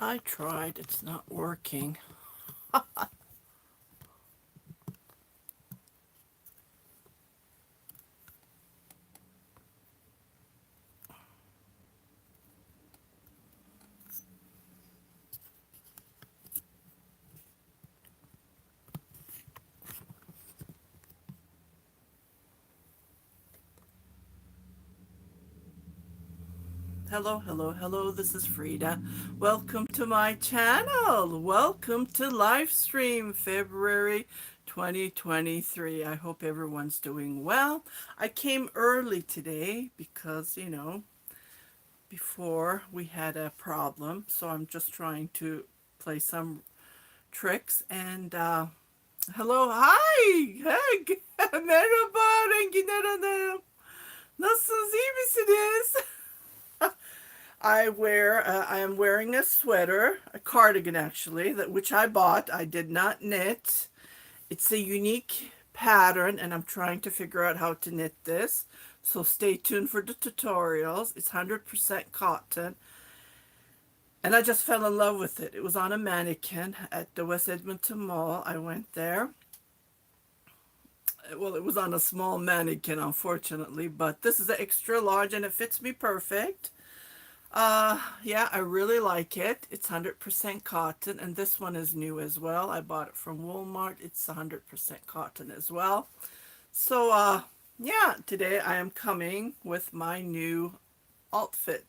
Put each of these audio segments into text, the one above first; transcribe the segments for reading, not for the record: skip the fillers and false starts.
I tried, it's not working. Hello, hello, hello, this is Frida. Welcome to my channel. Welcome to live stream February 2023. I hope everyone's doing well. I came early today because, before we had a problem. So I'm just trying to play some tricks and hello, hi, hey, merhaba, rengiler hanım. Nasılsınız, iyi misiniz? I am wearing a sweater, a cardigan actually, which I bought. I did not knit. It's a unique pattern and I'm trying to figure out how to knit this. So stay tuned for the tutorials. It's 100% cotton. And I just fell in love with it. It was on a mannequin at the West Edmonton Mall. I went there. Well, it was on a small mannequin, unfortunately, but this is an extra large and it fits me perfect. Yeah, I really like it. It's 100% cotton, and this one is new as well. I bought it from Walmart. It's 100% cotton as well. So, yeah, today I am coming with my new outfit.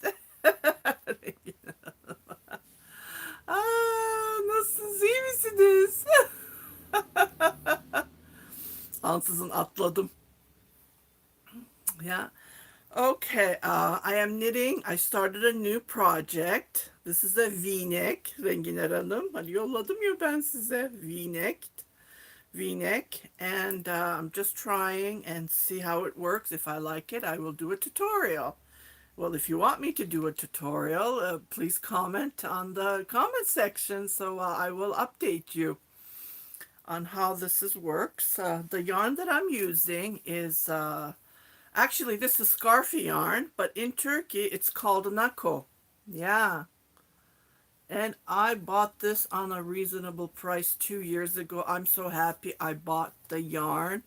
Nasılsınız, iyi misiniz? Ansızın atladım. Yeah. Okay, I am knitting. I started a new project. This is a V-neck. Renginer Hanım. Hani yolladım ya ben size. V-neck. V-neck. And I'm just trying and see how it works. If I like it, I will do a tutorial. Well, if you want me to do a tutorial, please comment on the comment section so I will update you on how works. The yarn that I'm using is actually, this is scarfy yarn, but in Turkey, it's called nako. Yeah. And I bought this on a reasonable price 2 years ago. I'm so happy I bought the yarn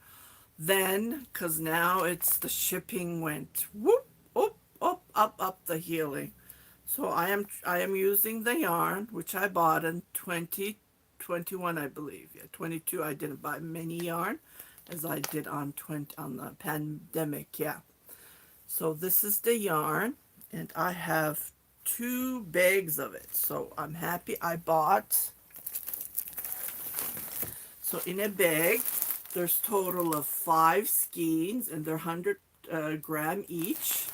then, because now the shipping went whoop, up the healing. So I am using the yarn, which I bought in 2021, I believe. Yeah, 22, I didn't buy many yarn as I did on the pandemic. Yeah. So this is the yarn, and I have 2 bags of it. So I'm happy I bought. So in a bag, there's total of 5 skeins, and they're 100 gram each.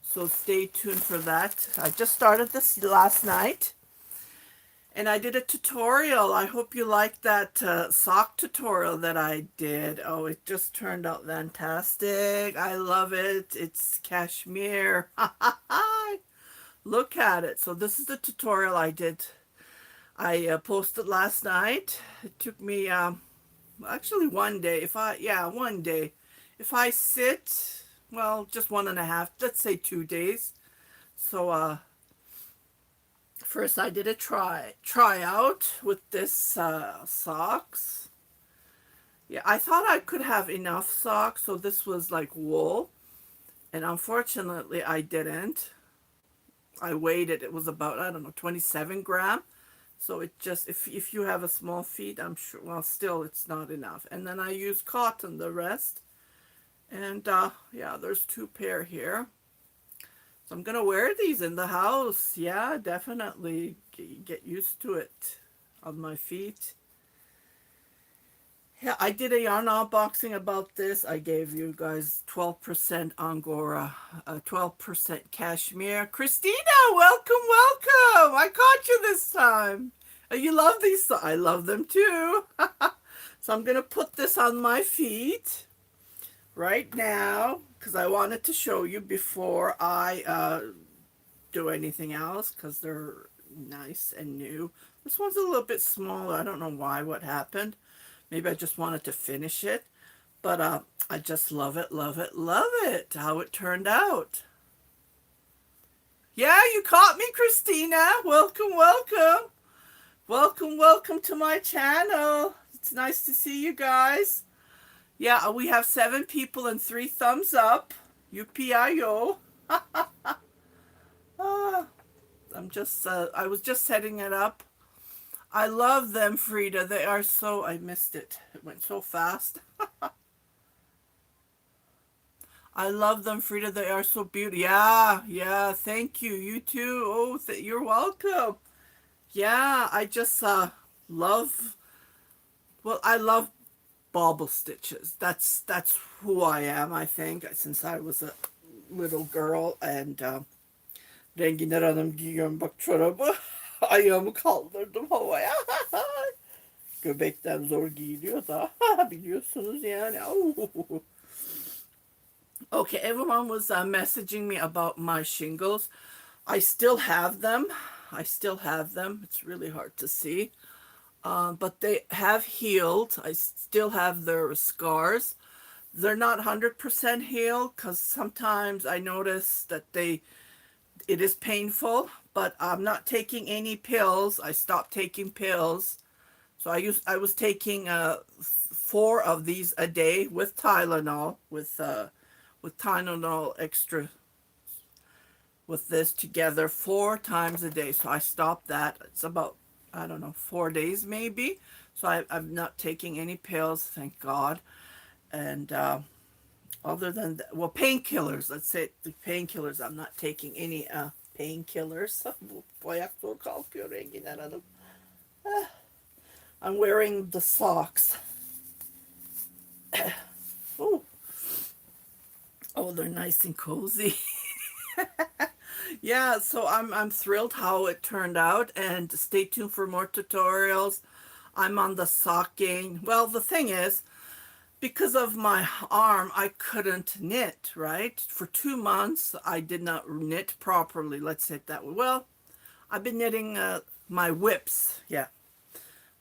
So stay tuned for that. I just started this last night. And I did a tutorial. I hope you liked that sock tutorial that I did. Oh, it just turned out fantastic. I love it. It's cashmere. Look at it. So this is the tutorial I did. I posted last night. It took me actually one day. One day. If I sit, well, just 1.5, let's say 2 days. So first, I did a try out with this socks. Yeah, I thought I could have enough socks, so this was like wool, and unfortunately, I didn't. I weighed it; it was about, I don't know, 27 gram. So it just, if you have a small feet, I'm sure. Well, still, it's not enough. And then I used cotton the rest, and yeah, there's 2 pair here. So I'm gonna wear these in the house. Yeah, definitely get used to it on my feet. Yeah, I did a yarn unboxing about this. I gave you guys 12% Angora, 12% cashmere. Christina, welcome, welcome. I caught you this time. You love these. I love them too. So I'm gonna put this on my feet right now because I wanted to show you before I do anything else because they're nice and new. This one's a little bit smaller. I don't know why, what happened. Maybe I just wanted to finish it. But I just love it, love it, love it, how it turned out. Yeah, you caught me, Christina. Welcome, welcome. Welcome, welcome to my channel. It's nice to see you guys. Yeah, we have 7 people and 3 thumbs up. UPIO. Ah, I was just setting it up. I love them, Frida. They are so, I missed it. It went so fast. I love them, Frida. They are so beautiful. Yeah, yeah. Thank you. You too. Oh, you're welcome. Yeah, I just love. Well, I love bauble stitches. That's who I am. I think since I was a little girl and rengiler hanım giyiyorum bak çorabı. Ayağımı kaldırdım havaya. Göbekten zor giyiliyor da biliyorsunuz yani. Okay, everyone was messaging me about my shingles. I still have them. I still have them. It's really hard to see. But they have healed. I still have their scars. They're not 100% healed because sometimes I notice that it is painful, but I'm not taking any pills. I stopped taking pills. So I was taking 4 of these a day with Tylenol, with Tylenol extra with this together 4 times a day. So I stopped that. It's about, I don't know, 4 days maybe. So I'm not taking any pills, thank God. And other than that, well, painkillers, let's say the painkillers, I'm not taking any painkillers. I'm wearing the socks. Oh, they're nice and cozy. Yeah, so I'm thrilled how it turned out, and stay tuned for more tutorials. I'm on the socking. Well, the thing is, because of my arm, I couldn't knit, right? For 2 months, I did not knit properly. Let's say it that way. Well, I've been knitting my whips. Yeah,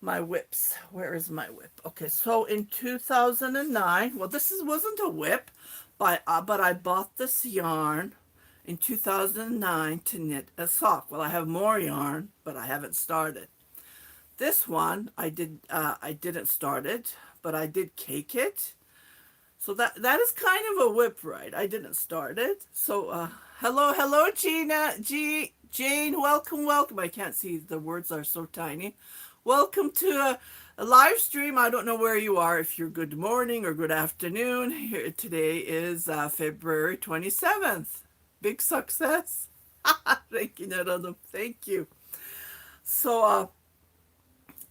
my whips. Where is my whip? Okay, so in 2009, well, wasn't a whip, but I bought this yarn in 2009 to knit a sock. Well, I have more yarn, but I haven't started. This one I didn't start it, but I did cake it. So that is kind of a whip, right? I didn't start it. So hello Jane, welcome, welcome. I can't see, the words are so tiny. Welcome to a live stream. I don't know where you are, if you're good morning or good afternoon. Here today is February 27th. Big success. Thank you. So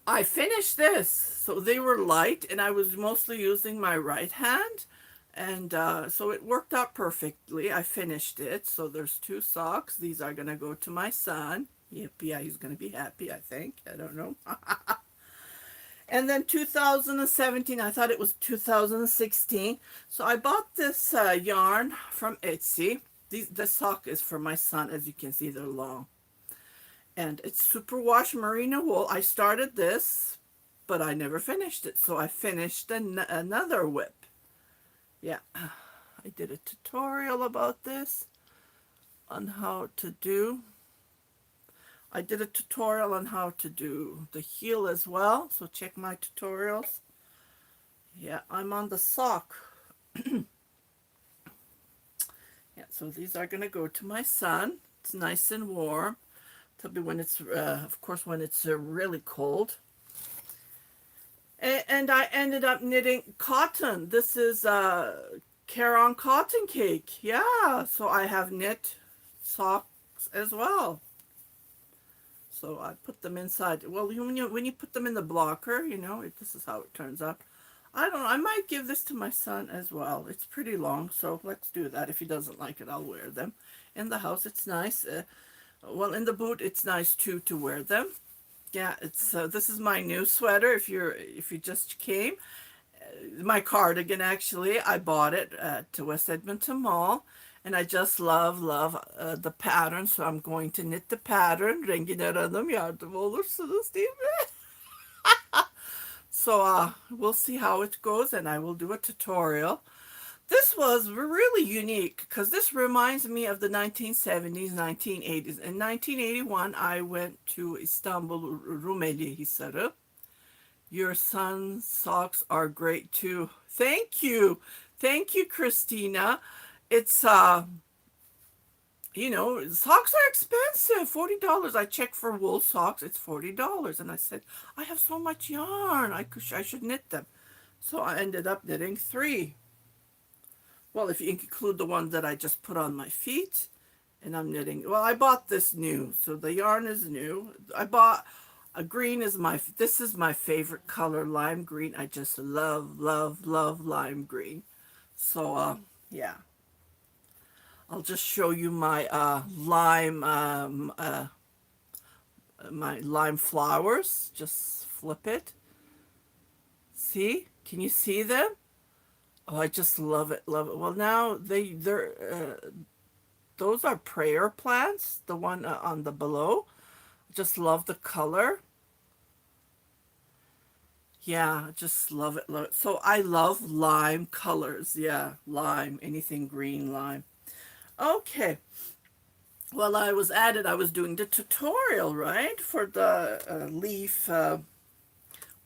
I finished this. So they were light, and I was mostly using my right hand, and so it worked out perfectly. I finished it. So there's 2 socks. These are gonna go to my son. Yep, yeah, he's gonna be happy, I think. I don't know. And then 2017, I thought it was 2016. So I bought this yarn from Etsy. This sock is for my son. As you can see, they're long. And it's superwash merino wool. I started this, but I never finished it. So I finished another whip. Yeah, I did a tutorial about this on how to do. I did a tutorial on how to do the heel as well. So check my tutorials. Yeah, I'm on the sock. Yeah, so these are going to go to my son. It's nice and warm. Tell me when it's, of course, when it's really cold. And I ended up knitting cotton. This is Caron cotton cake. Yeah, so I have knit socks as well. So I put them inside. Well, when you put them in the blocker, this is how it turns out. I don't know. I might give this to my son as well. It's pretty long, so let's do that. If he doesn't like it, I'll wear them. In the house, it's nice. Well, in the boot, it's nice too to wear them. Yeah, it's this is my new sweater. If you just came, my cardigan actually. I bought it at West Edmonton Mall, and I just love the pattern. So I'm going to knit the pattern. Rengiler hanım yardım olursunuz değil mi? So we'll see how it goes, and I will do a tutorial. This was really unique because this reminds me of the 1970s, 1980s. In 1981, I went to Istanbul, Rumeli Hisarı. Your son's socks are great too. Thank you. Thank you, Christina. It's socks are expensive. $40. I checked for wool socks. It's $40. And I said, I have so much yarn. I should knit them. So I ended up knitting three. Well, if you include the one that I just put on my feet, and I'm knitting. Well, I bought this new, so the yarn is new. I bought a green this is my favorite color, lime green. I just love, love, love lime green. So, yeah, I'll just show you my lime flowers. Just flip it. See? Can you see them? Oh, I just love it, love it. Well, now those are prayer plants, the one on the below. Just love the color. Yeah, just love it, love it. So I love lime colors. Yeah, lime, anything green, lime. Okay. Well, I was at it. I was doing the tutorial, right, for the leaf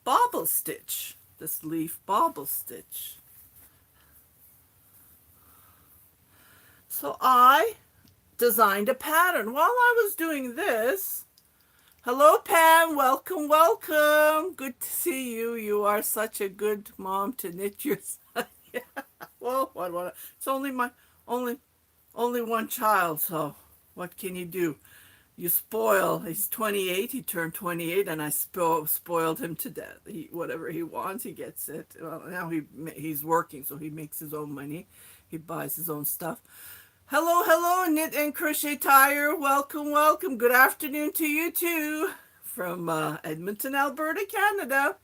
bobble stitch. This leaf bobble stitch. So I designed a pattern. While I was doing this, hello Pam, welcome, welcome. Good to see you. You are such a good mom to knit your son. Yeah. Well, what? It's only only one child, so what can you do? You spoil. He's 28. He turned 28, and I spoiled him to death. Whatever he wants, he gets it. Well, now he's working, so he makes his own money. He buys his own stuff. Hello, hello, Knit and Crochet Tire. Welcome, welcome. Good afternoon to you too, from Edmonton, Alberta, Canada.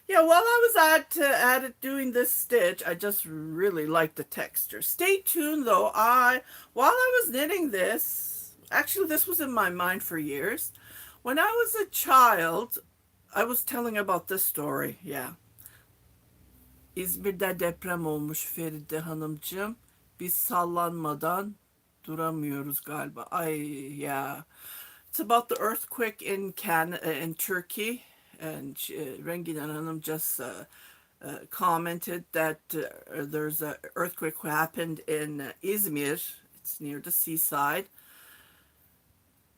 Yeah, while I was at it doing this stitch, I just really like the texture. Stay tuned though. While I was knitting this, actually this was in my mind for years. When I was a child, I was telling about this story. Yeah. İzmir'de deprem olmuş Feride Hanımcığım. Biz sallanmadan duramıyoruz galiba. Yeah. It's about the earthquake in Turkey. And Renginan Hanım just commented that there's an earthquake happened in Izmir. It's near the seaside.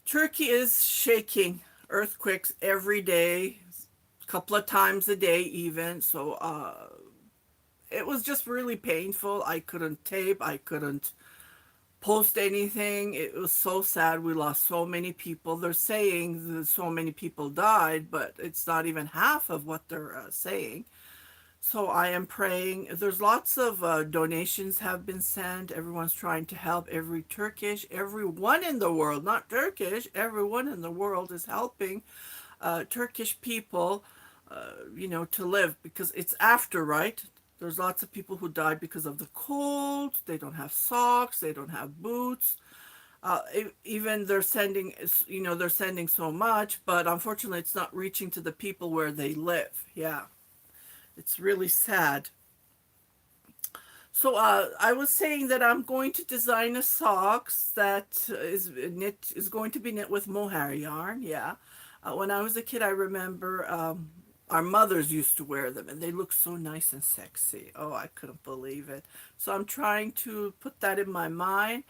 Turkey is shaking. Earthquakes every day, a couple of times a day even. So it was just really painful. I couldn't tape. I couldn't post anything. It was so sad. We lost so many people. They're saying that so many people died, but it's not even half of what they're saying. So I am praying. There's lots of donations have been sent. Everyone's trying to help. Everyone in the world, not Turkish, everyone in the world is helping Turkish people, to live, because it's after, right? There's lots of people who died because of the cold. They don't have socks. They don't have boots. Even they're sending so much, but unfortunately it's not reaching to the people where they live. Yeah, it's really sad. So I was saying that I'm going to design a socks that is going to be knit with mohair yarn. Yeah. When I was a kid, I remember our mothers used to wear them, and they look so nice and sexy. Oh, I couldn't believe it. So I'm trying to put that in my mind,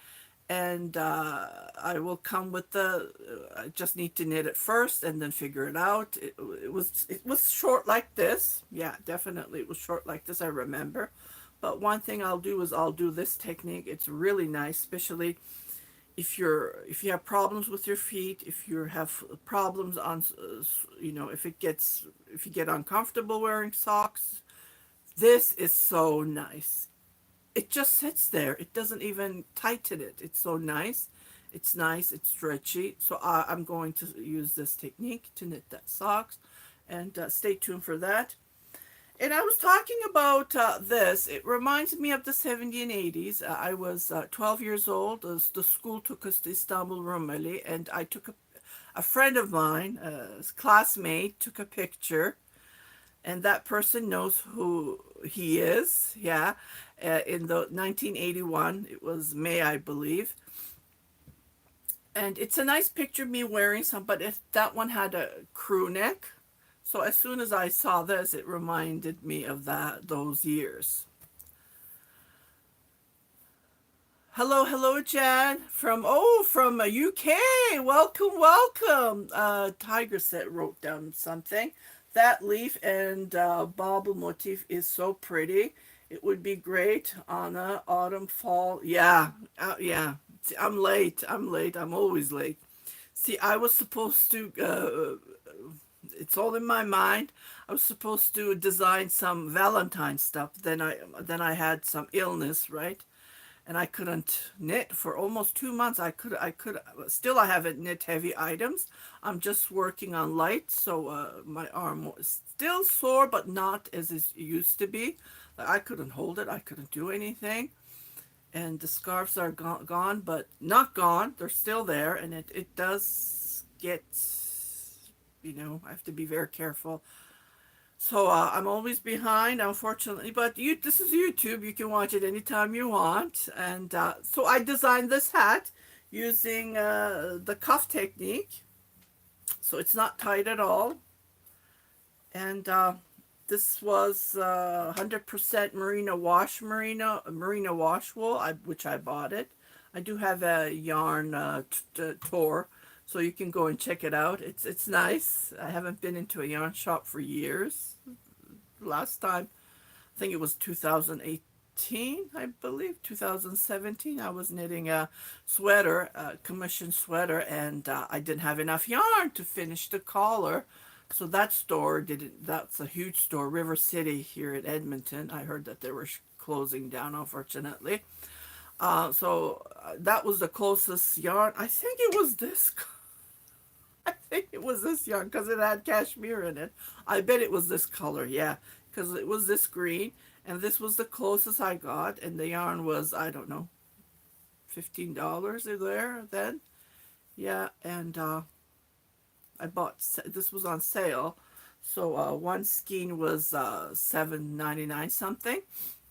and I will come with I just need to knit it first and then figure it out. It was short like this. Yeah, definitely it was short like this, I remember. But one thing I'll do is I'll do this technique. It's really nice, especially if you have problems with your feet, if you have problems on, if you get uncomfortable wearing socks, this is so nice. It just sits there. It doesn't even tighten it. It's so nice. It's nice. It's stretchy. So I'm going to use this technique to knit that socks, and stay tuned for that. And I was talking about this. It reminds me of the 70s and 80s. I was 12 years old. The school took us to Istanbul, Rumeli, and I took a friend of mine, a classmate, took a picture. and that person knows who he is. Yeah, in the 1981, it was May, I believe, and it's a nice picture of me wearing some. But if that one had a crew neck, so as soon as I saw this, it reminded me of those years. Hello, hello, Jan from UK. Welcome, welcome. Tiger set wrote down something. That leaf and bauble motif is so pretty. It would be great on a autumn fall. Yeah, yeah. See, I'm late. I'm late. I'm always late. See, I was supposed to. It's all in my mind. I was supposed to design some Valentine stuff. Then I had some illness, right? And I couldn't knit for almost 2 months. I could still I haven't knit heavy items. I'm just working on light, so my arm was still sore, but not as it used to be. Like, I couldn't hold it. I couldn't do anything. And the scarves are gone, but not gone. They're still there, and it does get, I have to be very careful. So I'm always behind, unfortunately. But this is YouTube. You can watch it anytime you want. And so I designed this hat using the cuff technique. So it's not tight at all. And this was 100% merino wash wool, which I bought it. I do have a yarn tour, so you can go and check it out. It's nice. I haven't been into a yarn shop for years. Last time, I think it was 2018, I believe, 2017. I was knitting a sweater, a commission sweater, and I didn't have enough yarn to finish the collar. So that store didn't, that's a huge store, River City here in Edmonton. I heard that they were closing down, unfortunately. That was the closest yarn. I think it was this. I think it was this yarn because it had cashmere in it. I bet it was this color, yeah, because it was this green, and this was the closest I got, and the yarn was, I don't know, $15 there then. Yeah, and I bought, this was on sale, so one skein was $7.99 something.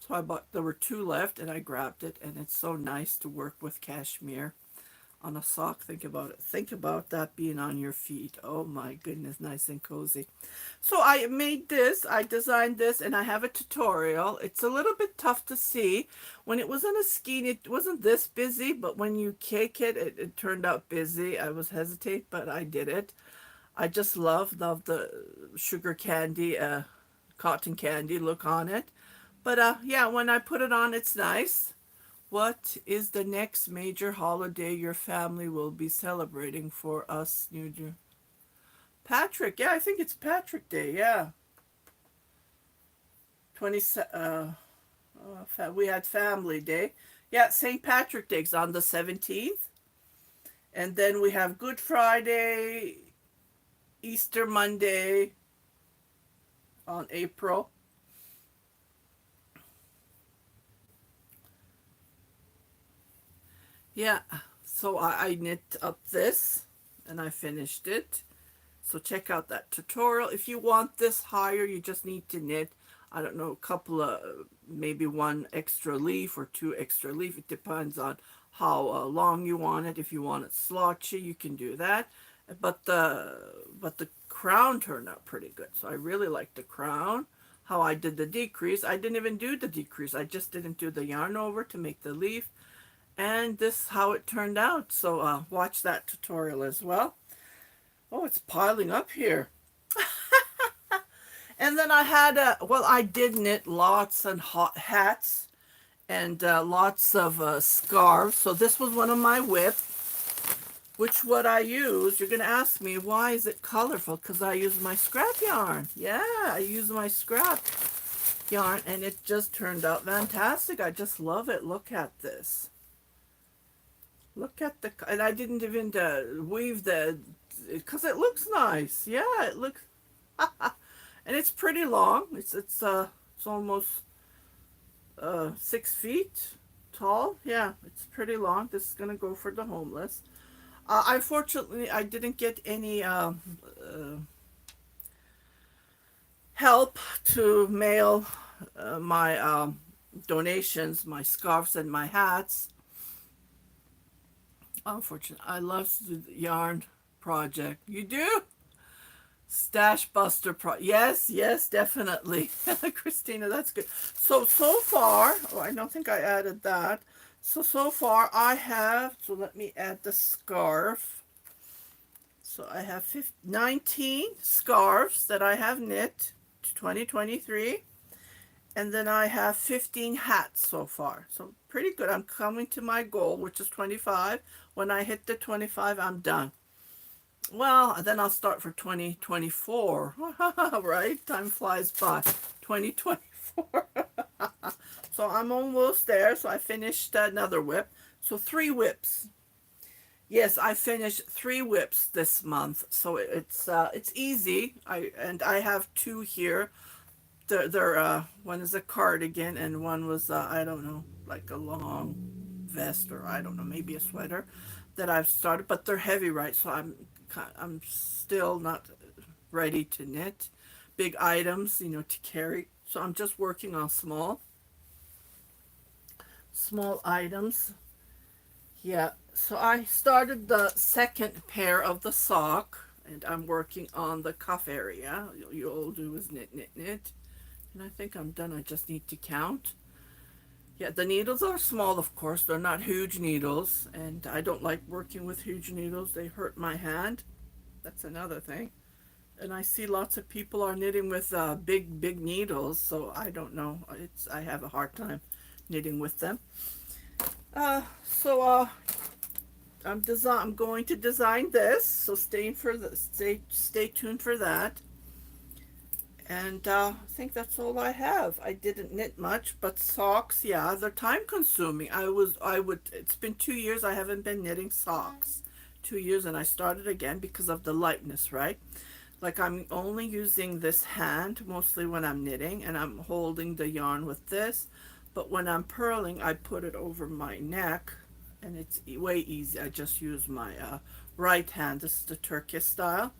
So I bought, there were two left, and I grabbed it, and it's so nice to work with cashmere on a sock. Think about it. Think about that being on your feet. Oh my goodness, nice and cozy. So I made this, I designed this, and I have a tutorial. It's a little bit tough to see. When it was on a skein, it wasn't this busy, but when you cake it, it turned out busy. I was hesitant, but I did it. I just love the sugar candy, cotton candy look on it. But yeah, when I put it on, it's nice. What is the next major holiday your family will be celebrating for us, New Year? Patrick, yeah, I think it's Patrick Day, yeah. 20, we had Family Day. Yeah, St. Patrick Day's on the 17th. And then we have Good Friday, Easter Monday on April. Yeah, so I knit up this and I finished it. So check out that tutorial. If you want this higher, you just need to knit, I don't know, a couple of, maybe one extra leaf or two extra leaf. It depends on how long you want it. If you want it slotchy, you can do that. But the crown turned out pretty good. So I really like the crown. How I did the decrease. I didn't even do the decrease. I just didn't do the yarn over to make the leaf. And this how it turned out. So watch that tutorial as well. Oh, it's piling up here. And then I had well, I did knit lots and hot hats and lots of scarves. So this was one of my whips, which what I used. You're gonna ask me why is it colorful? Because I use my scrap yarn. Yeah, I use my scrap yarn, and it just turned out fantastic. I just love it. Look at this. Look at the, and I didn't even weave because it looks nice. Yeah, it looks, and it's pretty long. It's almost 6 feet tall. Yeah, it's pretty long. This is gonna go for the homeless. Unfortunately, I didn't get any help to mail my donations, my scarves and my hats. Unfortunately, I love the yarn project. You do? Stash Buster Yes, yes, definitely. Christina, that's good. So far, oh, I don't think I added that. So far I have, so let me add the scarf. So I have 19 scarves that I have knit to 2023. And then I have 15 hats so far. So pretty good. I'm coming to my goal, which is 25. When I hit the 25, I'm done. Well, then I'll start for 2024. Right? Time flies by. 2024. So I'm almost there. So I finished another whip. So 3 whips. Yes, I finished 3 whips this month. So it's easy. I have 2 here. They're one is a cardigan and one was I don't know, like a long vest, or I don't know, maybe a sweater that I've started, but they're heavy, right? So I'm still not ready to knit big items, to carry. So I'm just working on small items. Yeah. So I started the second pair of the sock, and I'm working on the cuff area. You all do is knit, knit, knit. And I think I'm done. I just need to count. Yeah, the needles are small, of course. They're not huge needles. And I don't like working with huge needles. They hurt my hand. That's another thing. And I see lots of people are knitting with big needles. So I don't know. I have a hard time knitting with them. So I'm going to design this. So stay tuned for that. And I think that's all I have. I didn't knit much, but socks, yeah, they're time consuming. It's been 2 years I haven't been knitting socks. 2 years, and I started again because of the lightness, right? Like I'm only using this hand mostly when I'm knitting, and I'm holding the yarn with this. But when I'm purling, I put it over my neck, and it's way easy. I just use my right hand. This is the Turkish style,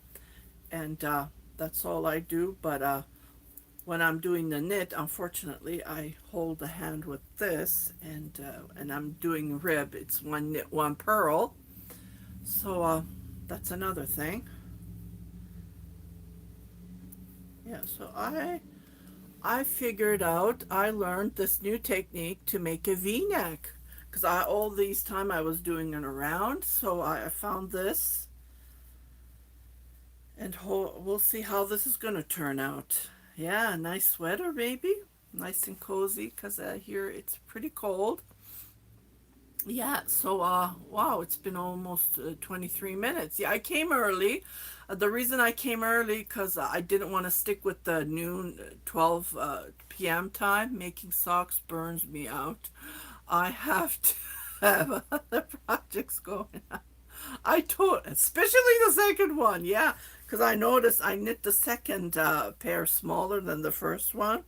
and that's all I do. But when I'm doing the knit, unfortunately, I hold the hand with this, and I'm doing rib. It's one knit, one purl. So that's another thing. Yeah. So I figured out. I learned this new technique to make a V-neck, because all these time I was doing it around. So I found this, and we'll see how this is going to turn out. Yeah, nice sweater, baby. Nice and cozy, because here it's pretty cold. Yeah, so wow, it's been almost 23 minutes. Yeah, I came early. The reason I came early because I didn't want to stick with the noon 12 p.m. time. Making socks burns me out. I have to have other projects going on. Especially the second one, yeah, because I noticed I knit the second pair smaller than the first one,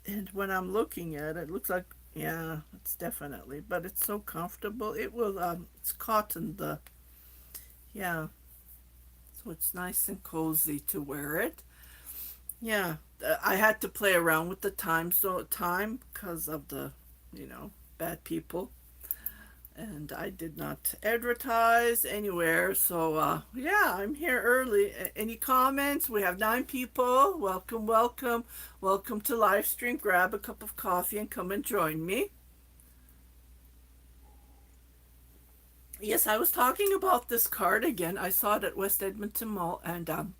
and when I'm looking at it, it looks like, yeah, it's definitely, but it's so comfortable. It's cotton, yeah, so it's nice and cozy to wear it. Yeah, I had to play around with the time because of the, bad people, and I did not advertise anywhere. So yeah, I'm here early. Any comments? We have 9 people. Welcome, welcome, welcome to live stream. Grab a cup of coffee and come and join me. Yes, I was talking about this cardigan. I saw it at West Edmonton Mall, and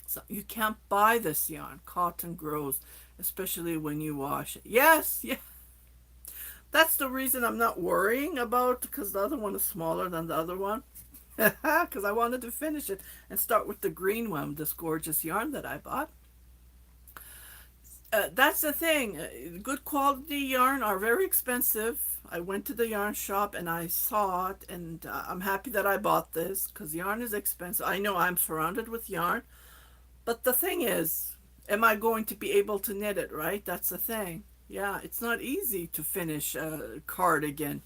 so you can't buy this yarn. Cotton grows, especially when you wash it. Yes, yeah. That's the reason I'm not worrying about, because the other one is smaller than the other one. Because I wanted to finish it and start with the green one, this gorgeous yarn that I bought. That's the thing. Good quality yarn are very expensive. I went to the yarn shop and I saw it, and I'm happy that I bought this because yarn is expensive. I know I'm surrounded with yarn, but the thing is, am I going to be able to knit it, right? That's the thing. Yeah, it's not easy to finish a cardigan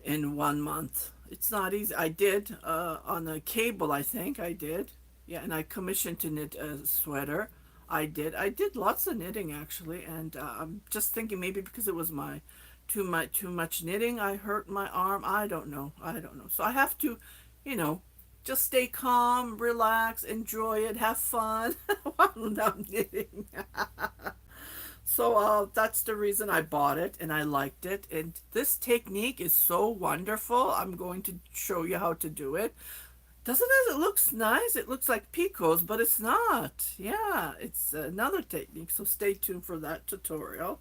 in one month. It's not easy. I did on a cable, I think I did. Yeah, and I commissioned to knit a sweater. I did lots of knitting actually, and I'm just thinking maybe because it was my too much knitting, I hurt my arm. I don't know. So I have to, you know, just stay calm, relax, enjoy it, have fun while I'm knitting. So that's the reason I bought it and I liked it. And this technique is so wonderful. I'm going to show you how to do it. Doesn't it looks nice? It looks like picots, but it's not. Yeah, it's another technique. So stay tuned for that tutorial.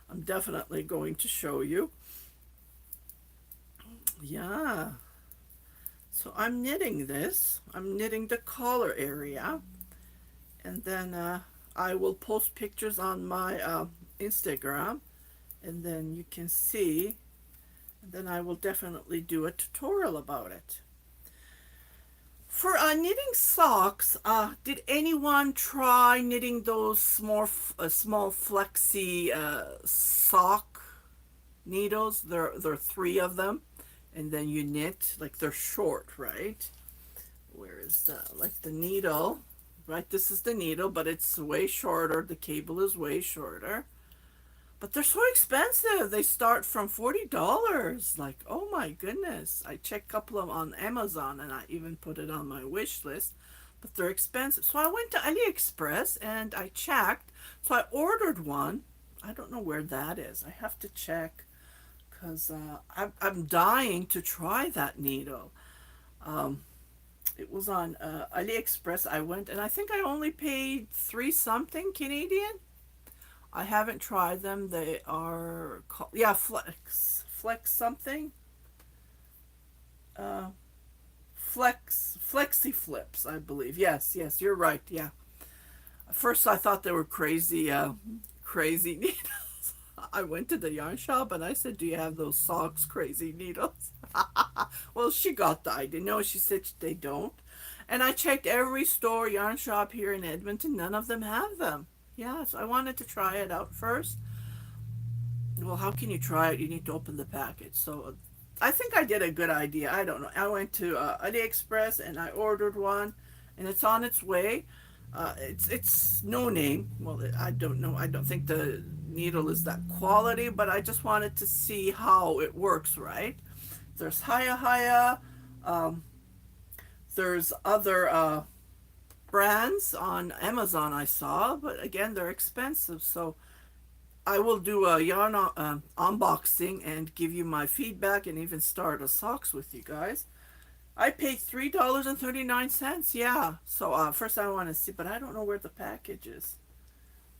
I'm definitely going to show you. Yeah. So I'm knitting this. I'm knitting the collar area, and then I will post pictures on my Instagram, and then you can see. And then I will definitely do a tutorial about it. For knitting socks, did anyone try knitting those small flexi sock needles? There are three of them, and then you knit like they're short, right? Where is the like the needle? Right, this is the needle, but it's way shorter. The cable is way shorter. But they're so expensive. They start from $40. Like, oh my goodness. I checked a couple of them on Amazon and I even put it on my wish list. But they're expensive. So I went to AliExpress and I checked. So I ordered one. I don't know where that is. I have to check because I'm dying to try that needle. Um, it was on AliExpress. I went and I think I only paid three something Canadian. I haven't tried them. They are called, yeah, Flex something. Uh, Flexi Flips, I believe. Yes, yes, you're right. Yeah. At first, I thought they were crazy needles. I went to the yarn shop and I said, "Do you have those socks, crazy needles?" Well, she got the idea. No, she said they don't. And I checked every store, yarn shop here in Edmonton. None of them have them. Yeah, so I wanted to try it out first. Well, how can you try it? You need to open the package. So I think I did a good idea. I don't know. I went to AliExpress and I ordered one, and it's on its way. It's no name. Well, I don't know. I don't think the needle is that quality, but I just wanted to see how it works. Right? There's Haya. Um, there's other brands on Amazon I saw, but again, they're expensive. So I will do a yarn unboxing and give you my feedback and even start a socks with you guys. I paid $3.39. Yeah. So first I want to see, but I don't know where the package is.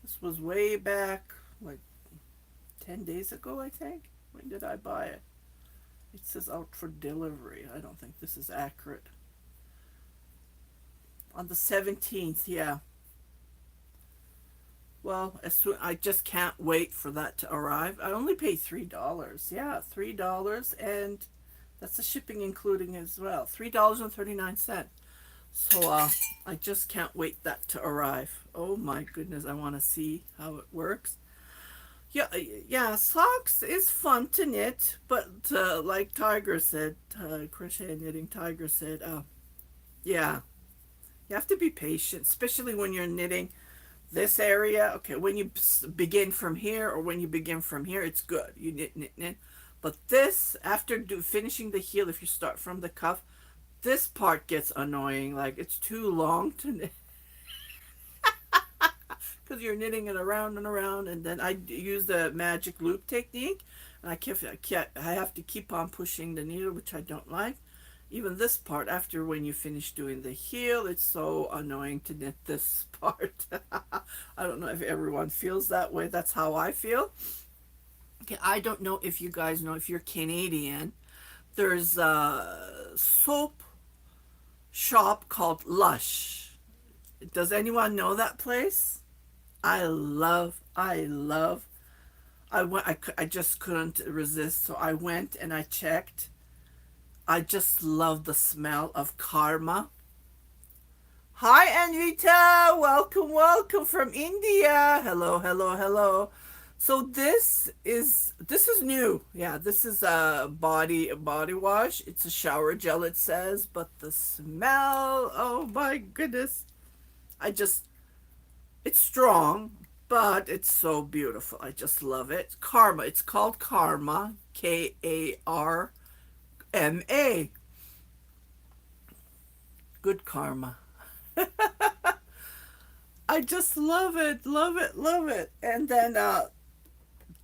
This was way back, like 10 days ago, I think. When did I buy it? It says out for delivery. I don't think this is accurate. On the 17th, yeah. Well, as soon I just can't wait for that to arrive. I only paid $3. Yeah, $3, and that's the shipping including as well. $3.39. So I just can't wait that to arrive. Oh my goodness, I want to see how it works. Yeah, yeah, socks is fun to knit, but like Tiger said, Crochet Knitting Tiger said, yeah, you have to be patient, especially when you're knitting this area. Okay, when you begin from here or when you begin from here, it's good. You knit. But this, after finishing the heel, if you start from the cuff, this part gets annoying. Like, it's too long to knit because you're knitting it around and around. And then I use the magic loop technique, and I have to keep on pushing the needle, which I don't like. Even this part, after when you finish doing the heel, it's so annoying to knit this part. I don't know if everyone feels that way. That's how I feel. Okay, I don't know if you guys know, if you're Canadian, there's a soap shop called Lush. Does anyone know that place? I went, I just couldn't resist, so I went and I checked. I just love the smell of karma. Hi, Anvita. Welcome from India. Hello. So this is new. Yeah, this is a body wash. It's a shower gel it says, but the smell, oh my goodness. I just it's strong, but it's so beautiful. I just love it. Karma. It's called Karma. Karma. Good karma. I just love it, love it, love it. And then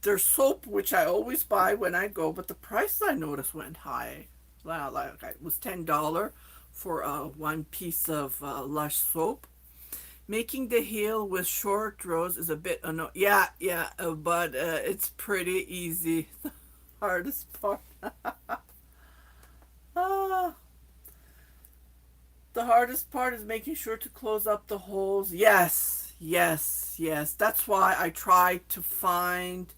there's soap, which I always buy when I go, but the price I noticed went high. Wow, like it was $10 for one piece of Lush soap. Making the heel with short rows is a bit annoying. Yeah, yeah, but it's pretty easy. The hardest part. Ah, the hardest part is making sure to close up the holes. Yes, yes, yes. That's why I try to find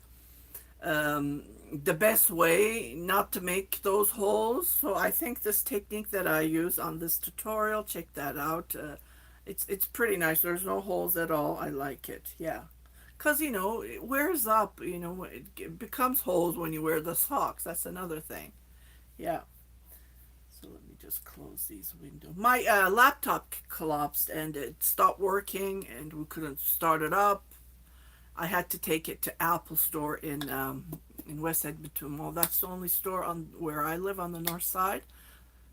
the best way not to make those holes. So I think this technique that I use on this tutorial, check that out. It's pretty nice. There's no holes at all. I like it. Yeah. Because, it wears up. It becomes holes when you wear the socks. That's another thing. Yeah. So let me just close these windows. My laptop collapsed and it stopped working and we couldn't start it up. I had to take it to Apple Store in West Edmonton Mall. That's the only store on where I live on the north side.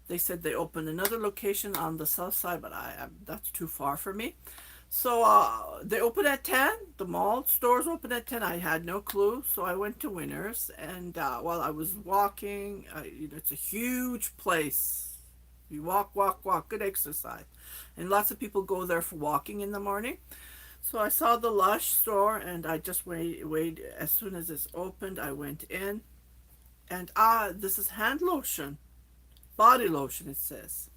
They said they opened another location on the south side, but that's too far for me. So they open at 10. The mall stores open at 10. I had no clue, so I went to Winners. And while I was walking, it's a huge place. You walk, walk, walk. Good exercise. And lots of people go there for walking in the morning. So I saw the Lush store, and I just wait. As soon as it's opened, I went in. And this is hand lotion. Body lotion, it says.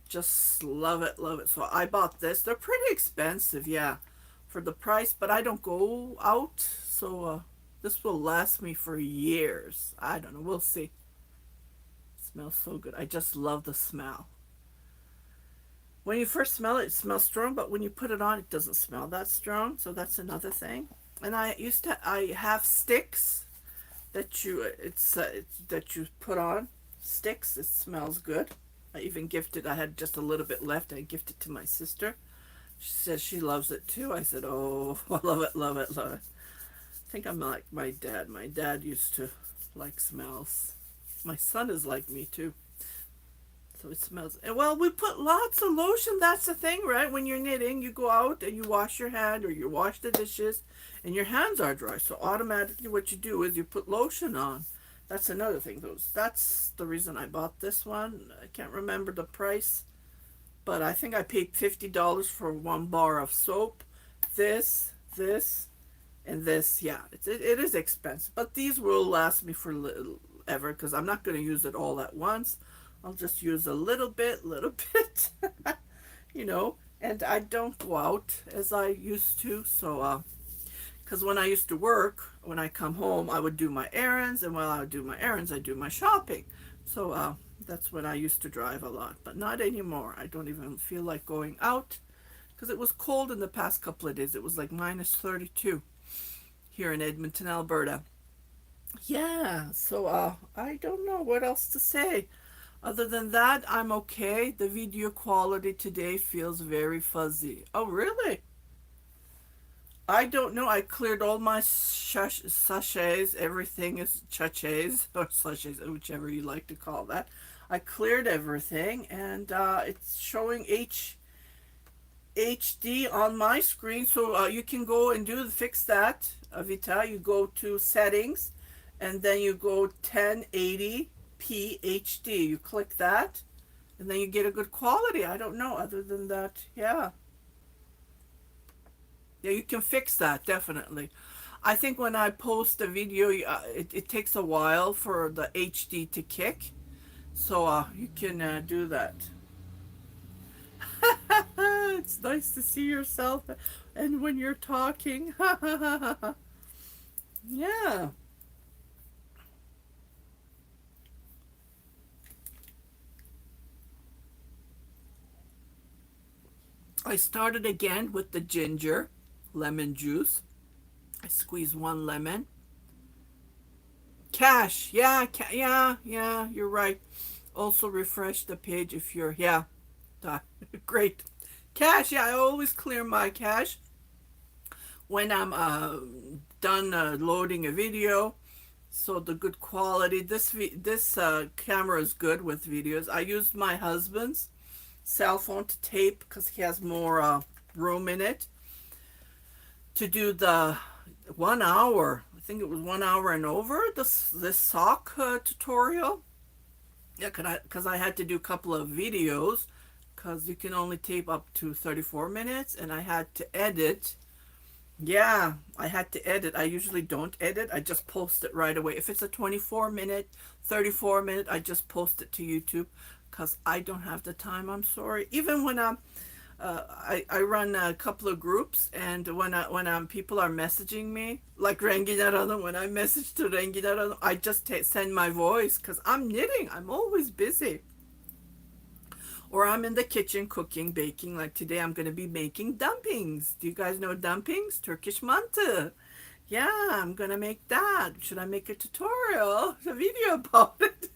Just love it, love it. So I bought this. They're pretty expensive, yeah, for the price, but I don't go out, so this will last me for years. I don't know. We'll see. It smells so good. I just love the smell. When you first smell it, it smells strong, but when you put it on, it doesn't smell that strong. So that's another thing. And I have sticks that you put on. Sticks. It smells good. I had just a little bit left. I gifted to my sister. She says she loves it too. I said, oh, I love it, love it, love it. I think I'm like my dad. My dad used to like smells. My son is like me too. So it smells. And well, we put lots of lotion. That's the thing, right? When you're knitting, you go out and you wash your hand or you wash the dishes and your hands are dry. So automatically what you do is you put lotion on. That's another thing. That's the reason I bought this one. I can't remember the price, but I think I paid $50 for one bar of soap. This, and this. Yeah, it is expensive, but these will last me for ever because I'm not going to use it all at once. I'll just use a little bit, and I don't go out as I used to. So, because when I used to work, when I come home, I would do my errands, and while I would do my errands, I do my shopping. So that's when I used to drive a lot, but not anymore. I don't even feel like going out because it was cold in the past couple of days. It was like minus 32 here in Edmonton, Alberta. Yeah, so I don't know what else to say. Other than that, I'm okay. The video quality today feels very fuzzy. Oh, really? I don't know. I cleared all my sachets. Everything is sachets or sachets, whichever you like to call that. I cleared everything, and it's showing HD on my screen. So you can go and fix that, Avita. You go to settings, and then you go 1080p HD. You click that, and then you get a good quality. I don't know. Other than that, yeah. Yeah, you can fix that, definitely. I think when I post a video, it takes a while for the HD to kick. So you can do that. It's nice to see yourself and when you're talking. Yeah. I started again with the ginger lemon juice. I squeeze one lemon. Cache, yeah, yeah, yeah, you're right. Also refresh the page if you're, yeah, great. Cache, yeah, I always clear my cache when I'm done loading a video. So the good quality, this camera is good with videos. I used my husband's cell phone to tape because he has more room in it to do the 1 hour. I think it was 1 hour and over this sock tutorial. Yeah, because I had to do a couple of videos because you can only tape up to 34 minutes, and I had to edit. Yeah, I had to edit. I usually don't edit. I just post it right away. If it's a 24-minute, 34-minute, I just post it to YouTube because I don't have the time. I'm sorry. Even when I run a couple of groups, and when people are messaging me, like Renginarano, when I message to Renginarano, I just send my voice because I'm knitting. I'm always busy. Or I'm in the kitchen cooking, baking. Like today, I'm going to be making dumplings. Do you guys know dumplings? Turkish mantı. Yeah, I'm going to make that. Should I make a tutorial? A video about it?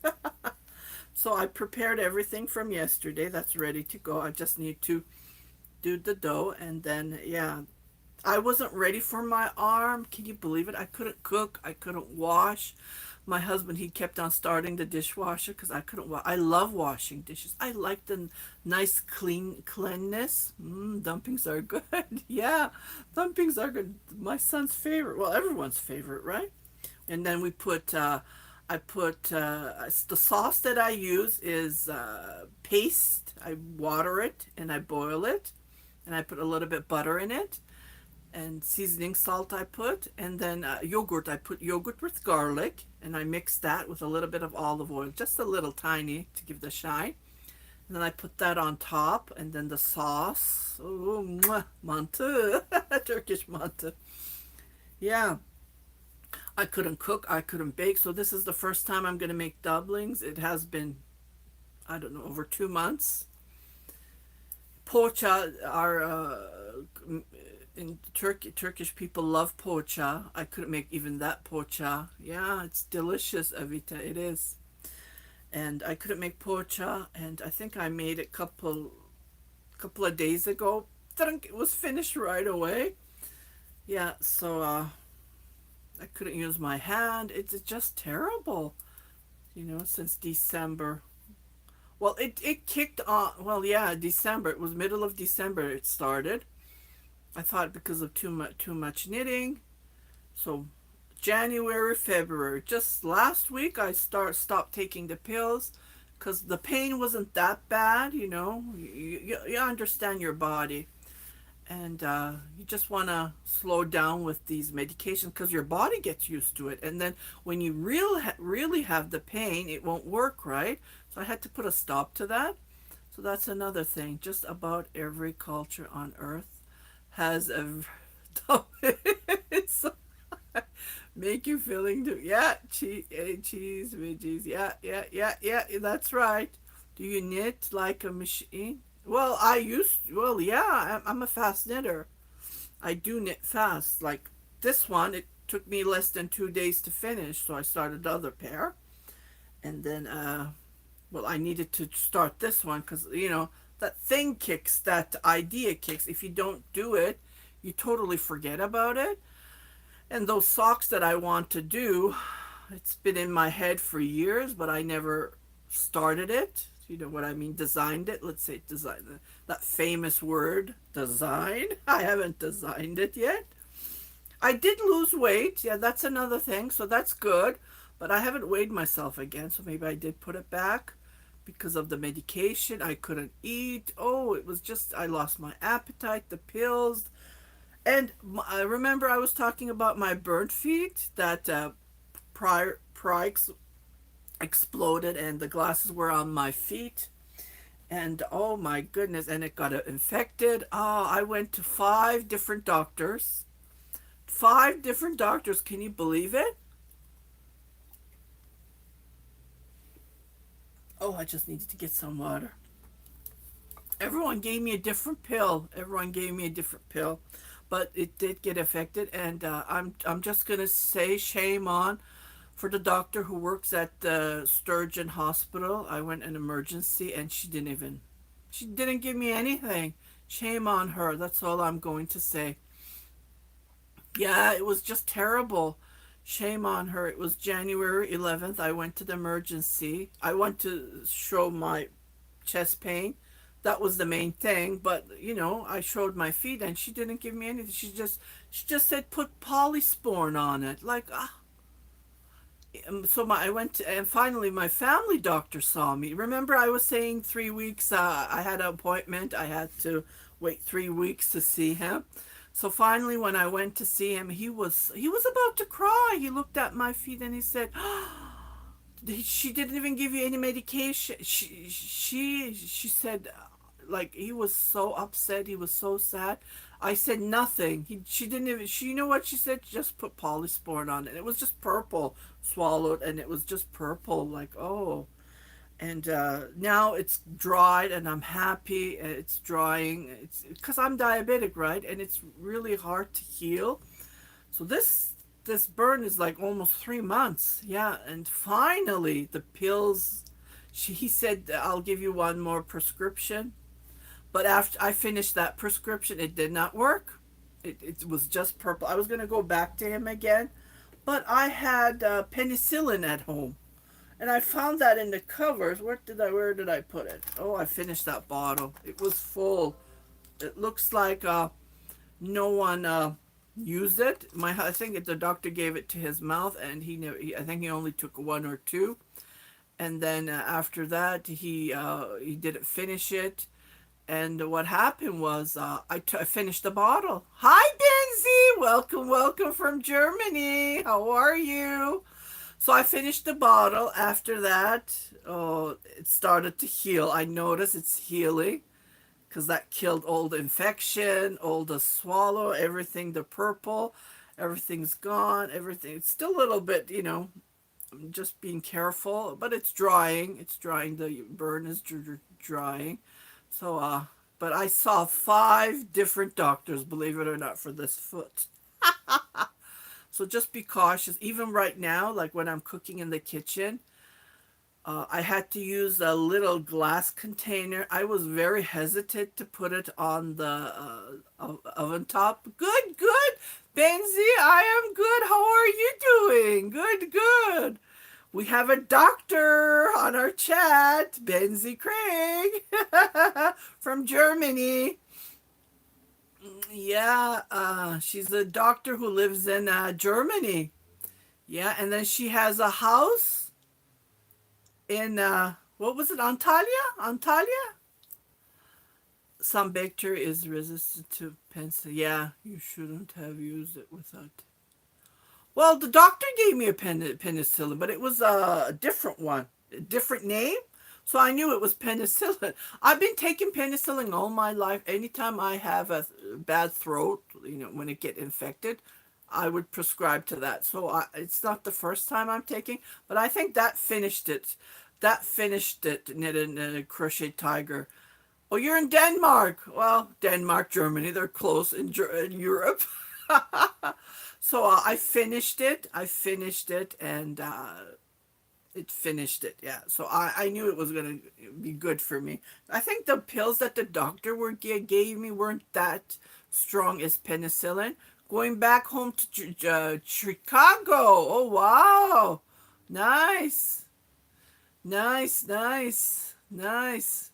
So I prepared everything from yesterday. That's ready to go. I just need to do the dough, and then, yeah, I wasn't ready for my arm. Can you believe it? I couldn't cook. I couldn't wash. My husband, he kept on starting the dishwasher because I couldn't wash. I love washing dishes. I like the nice cleanness. Dumplings are good. Yeah, dumplings are good. My son's favorite. Well, everyone's favorite, right? And then I put the sauce that I use is paste. I water it and I boil it, and I put a little bit butter in it, and seasoning salt I put, and then yogurt. I put yogurt with garlic, and I mix that with a little bit of olive oil, just a little tiny to give the shine. And then I put that on top, and then the sauce. Oh, mantı, Turkish mantı. Yeah, I couldn't cook, I couldn't bake, so this is the first time I'm going to make dumplings. It has been, I don't know, over 2 months. Pocha are in Turkish people love pocha. I couldn't make even that pocha. Yeah, it's delicious, Evita. It is. And I couldn't make pocha, and I think I made it couple of days ago. It was finished right away. Yeah, so I couldn't use my hand. It's just terrible, since December. Well, it kicked on. Well, yeah, December. It was middle of December it started. I thought because of too much knitting. So January, February, just last week I stopped taking the pills because the pain wasn't that bad. You understand your body, and you just want to slow down with these medications because your body gets used to it, and then when you really have the pain, it won't work right. So I had to put a stop to that. So that's another thing. Just about every culture on earth has a it's make you feeling to, yeah, cheese veggies, yeah, yeah, yeah, yeah, that's right. Do you knit like a machine? Well, well, yeah, I'm a fast knitter. I do knit fast. Like this one, it took me less than 2 days to finish, so I started the other pair. And then, well, I needed to start this one because, that thing kicks, that idea kicks. If you don't do it, you totally forget about it. And those socks that I want to do, it's been in my head for years, but I never started it. You know what I mean? Designed it. Let's say design. That famous word, design. I haven't designed it yet. I did lose weight. Yeah, that's another thing. So that's good. But I haven't weighed myself again. So maybe I did put it back because of the medication. I couldn't eat. Oh, it was just, I lost my appetite, the pills. And I remember I was talking about my burnt feet that pry exploded and the glasses were on my feet. And oh my goodness, and it got infected. Oh, I went to 5 different doctors. 5 different doctors, can you believe it? Oh, I just needed to get some water. Everyone gave me a different pill. Everyone gave me a different pill. but it did get affected, and I'm just gonna say shame on for the doctor who works at the Sturgeon Hospital. I went an emergency, and she didn't give me anything. Shame on her. That's all I'm going to say. Yeah, it was just terrible. Shame on her. It was January 11th. I went to the emergency. I went to show my chest pain. That was the main thing, but I showed my feet and she didn't give me anything. She just said put polysporin on it. Like so I went to, and finally my family doctor saw me. Remember I was saying 3 weeks, I had an appointment. I had to wait 3 weeks to see him. So finally when I went to see him, he was about to cry. He looked at my feet and he said, she didn't even give you any medication. She said, like, he was so upset. He was so sad. I said nothing. She didn't even. She, you know what she said? Just put polysporin on it. It was just purple, swallowed, and it was just purple. Like, oh. And now it's dried, and I'm happy. It's drying. It's because I'm diabetic, right? And it's really hard to heal. So this burn is like almost 3 months. Yeah, and finally the pills. He said I'll give you one more prescription, but after I finished that prescription, it did not work. It was just purple. I was gonna go back to him again, but I had penicillin at home, and I found that in the covers. Where did I put it? Oh, I finished that bottle. It was full. It looks like no one used it. I think the doctor gave it to his mouth, and I think he only took one or two, and then after that he didn't finish it. And what happened was I finished the bottle. Hi, Benzie! Welcome, welcome from Germany. How are you? So I finished the bottle. After that, oh, it started to heal. I noticed it's healing because that killed all the infection, all the swallow, everything, the purple, everything's gone. Everything. It's still a little bit, I'm just being careful, but it's drying. It's drying. The burn is drying. So, but I saw 5 different doctors, believe it or not, for this foot. So just be cautious. Even right now, like when I'm cooking in the kitchen, I had to use a little glass container. I was very hesitant to put it on the oven top. Good, good. Benzie, I am good. How are you doing? Good, good. We have a doctor on our chat, Benzie Craig from Germany. Yeah, she's a doctor who lives in Germany. Yeah, and then she has a house in what was it, Antalya? Antalya? Some bacteria is resistant to penicillin. Yeah, you shouldn't have used it without. Well, the doctor gave me a penicillin, but it was a different one, a different name. So I knew it was penicillin. I've been taking penicillin all my life. Anytime I have a bad throat, when it get infected, I would prescribe to that. So it's not the first time I'm taking, but I think that finished it. That finished it, Knit and Crochet Tiger. Oh, you're in Denmark. Well, Denmark, Germany, they're close in Europe. So I finished it. I finished it, and it finished it. Yeah. So I knew it was gonna be good for me. I think the pills that the doctor gave me weren't that strong as penicillin. Going back home to Chicago. Oh wow, nice, nice, nice, nice.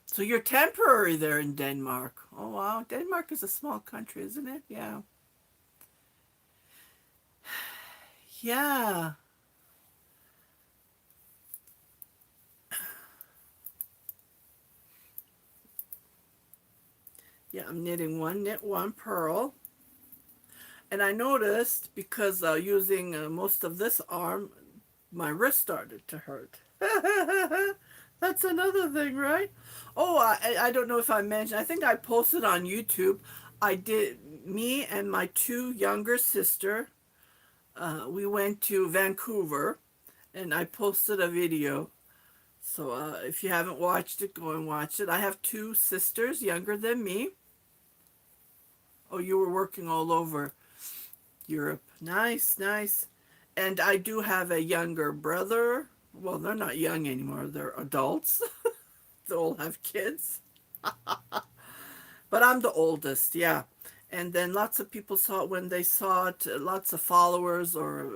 So you're temporary there in Denmark. Oh wow, Denmark is a small country, isn't it? Yeah. Yeah. Yeah, I'm knitting one knit, one purl. And I noticed because using most of this arm, my wrist started to hurt. That's another thing, right? Oh, I don't know if I mentioned, I think I posted on YouTube. I did, me and my 2 younger sister, we went to Vancouver, and I posted a video. So if you haven't watched it, go and watch it. I have 2 sisters younger than me. Oh, you were working all over Europe. Nice, nice. And I do have a younger brother. Well, they're not young anymore. They're adults. They all have kids. But I'm the oldest, yeah. And then lots of people saw it when they saw it. Lots of followers or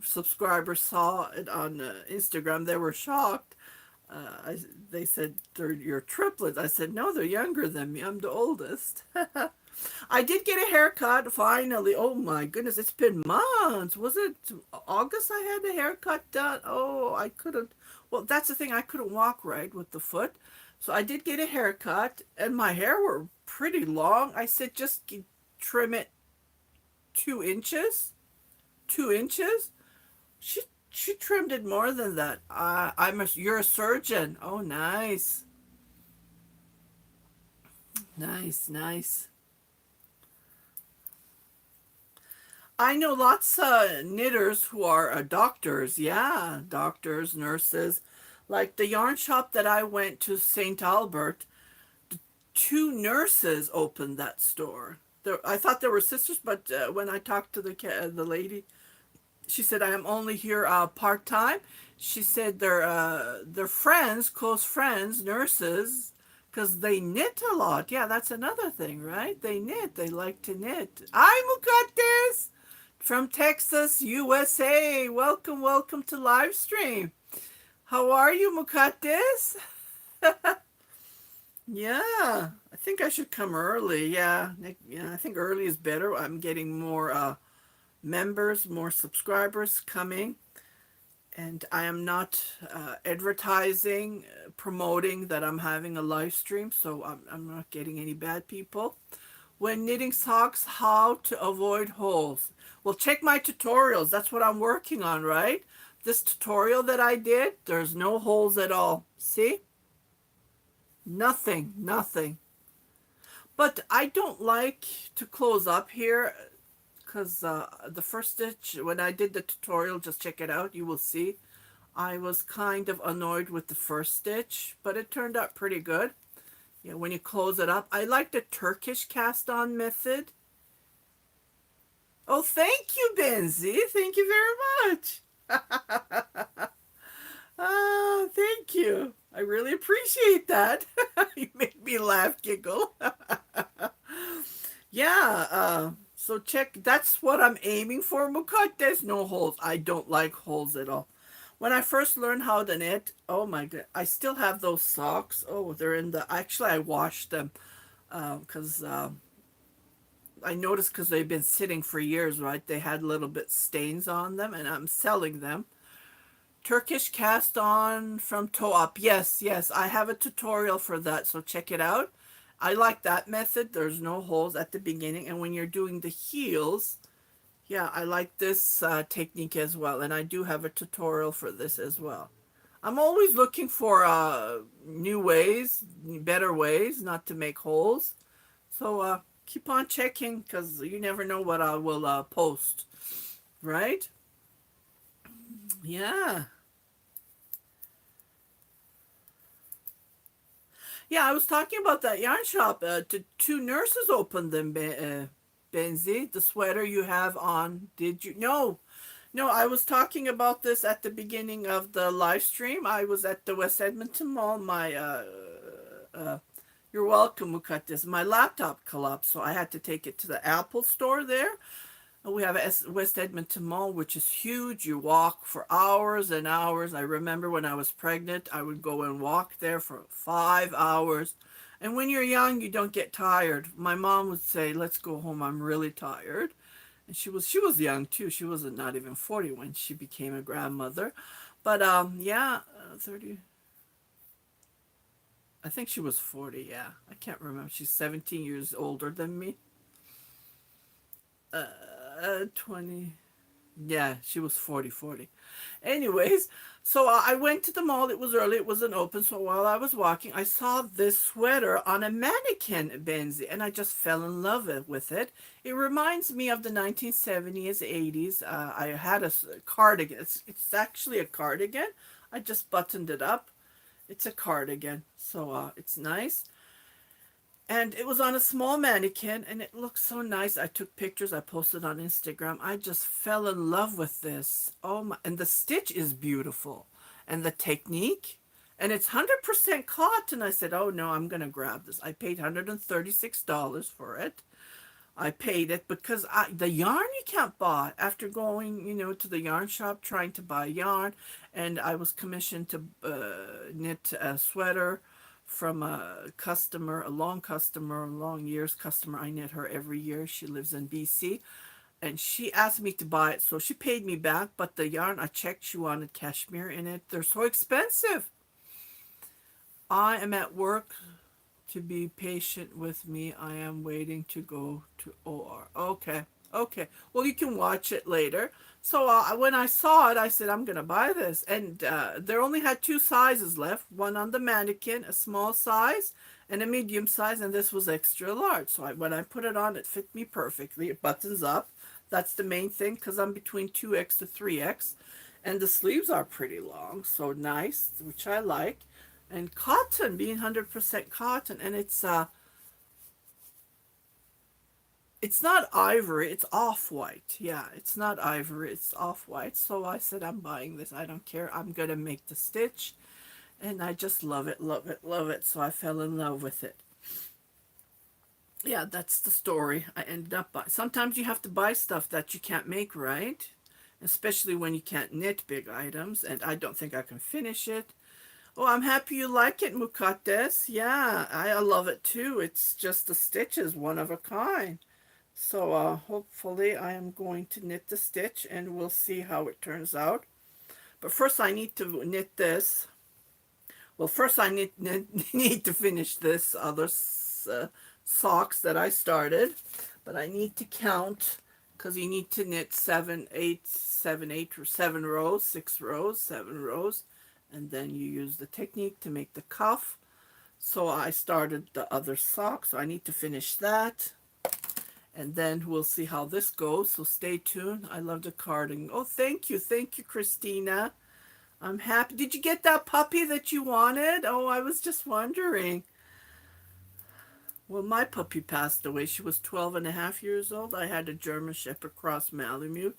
subscribers saw it on Instagram. They were shocked. I, they said they're your triplets. I said no, they're younger than me. I'm the oldest. I did get a haircut finally. Oh my goodness, it's been months. Was it August I had the haircut done? Oh, I couldn't. Well, that's the thing. I couldn't walk right with the foot. So I did get a haircut and my hair were pretty long. I said just trim it 2 inches. 2 inches. She trimmed it more than that. You're a surgeon. Oh, nice. Nice, nice. I know lots of knitters who are doctors. Yeah, doctors, nurses. Like the yarn shop that I went to, St. Albert, two nurses opened that store. I thought they were sisters, but when I talked to the lady, she said I am only here part time. She said they're friends, close friends, nurses, because they knit a lot. Yeah, that's another thing, right? They knit. They like to knit. I'm Mukatis from Texas, USA. Welcome, welcome to live stream. How are you, Mukatis? Yeah, I think I should come early. Yeah, yeah, I think early is better. I'm getting more members, more subscribers coming, and I am not advertising, promoting that I'm having a live stream, so I'm not getting any bad people. When knitting socks, how to avoid holes. Well, check my tutorials. That's what I'm working on, right? This tutorial that I did, there's no holes at all. See? Nothing, nothing. But I don't like to close up here because the first stitch, when I did the tutorial, just check it out, you will see. I was kind of annoyed with the first stitch, but it turned out pretty good. Yeah, when you close it up. I like the Turkish cast on method. Oh, thank you, Benzie. Thank you very much. Thank you. I really appreciate that. You made me laugh, giggle. Yeah, so check. That's what I'm aiming for, Mukut. There's no holes. I don't like holes at all. When I first learned how to knit, oh my god, I still have those socks. Oh, they're in the. Actually, I washed them because I noticed because they've been sitting for years, right? They had little bit stains on them, and I'm selling them. Turkish cast on from toe up. Yes, yes, I have a tutorial for that, so check it out. I like that method. There's no holes at the beginning, and when you're doing the heels, yeah, I like this technique as well, and I do have a tutorial for this as well. I'm always looking for new ways, better ways not to make holes. So keep on checking because you never know what I will post, right? Yeah. Yeah, I was talking about that yarn shop. Two nurses opened them, Benzie. The sweater you have on. Did you? No, no. I was talking about this at the beginning of the live stream. I was at the West Edmonton Mall. Uh, you're welcome, Mukatis. My laptop collapsed, so I had to take it to the Apple store there. We have a West Edmonton Mall, which is huge. You walk for hours and hours. I remember when I was pregnant, I would go and walk there for 5 hours. And when you're young, you don't get tired. My mom would say, "Let's go home. I'm really tired." And she was young too. She was not even 40 when she became a grandmother. But yeah, 30. I think she was 40. Yeah, I can't remember. She's 17 years older than me. 20. Yeah, she was 40. Anyways, so I went to the mall. It was early. It wasn't open. So while I was walking, I saw this sweater on a mannequin, Benzie, and I just fell in love with it. It reminds me of the 1970s, 80s. I had a cardigan. It's actually a cardigan. I just buttoned it up. It's a cardigan. So it's nice. And it was on a small mannequin and it looked so nice. I took pictures, I posted on Instagram. I just fell in love with this. Oh my, and the stitch is beautiful. And the technique, and it's 100% cotton. I said, "Oh no, I'm going to grab this." I paid $136 for it. I paid it because the yarn you can't buy after going, to the yarn shop trying to buy yarn. And I was commissioned to knit a sweater from a customer, a long years customer. I knit her every year. She lives in BC. And she asked me to buy it, so she paid me back. But the yarn, I checked, she wanted cashmere in it. They're so expensive. I am at work, to be patient with me. I am waiting to go to OR. Okay. Okay. Well, you can watch it later. So when I saw it, I said, I'm going to buy this. And there only had two sizes left, one on the mannequin, a small size, and a medium size. And this was extra large. So when I put it on, it fit me perfectly. It buttons up. That's the main thing because I'm between 2X to 3X. And the sleeves are pretty long. So nice, which I like. And cotton, being 100% cotton, and it's not ivory, it's off-white. Yeah, it's not ivory, it's off-white. So I said, I'm buying this. I don't care. I'm gonna make the stitch, and I just love it, love it, love it. So I fell in love with it. Yeah, that's the story. I ended up buying. Sometimes you have to buy stuff that you can't make, right? Especially when you can't knit big items, and I don't think I can finish it. Oh, I'm happy you like it, Mukates. Yeah, I love it too. It's just the stitch is one of a kind. So hopefully I am going to knit the stitch and we'll see how it turns out. But first I need to knit this. Well, first I need to finish this other socks that I started. But I need to count because you need to knit 7, 8 or 7 rows, 6 rows, 7 rows. And then you use the technique to make the cuff. So I started the other sock, so I need to finish that. And then we'll see how this goes, so stay tuned. I love the carding. Oh, thank you, Christina. I'm happy. Did you get that puppy that you wanted? Oh, I was just wondering. Well, my puppy passed away. She was 12 and a half years old. I had a German Shepherd Cross Malamute.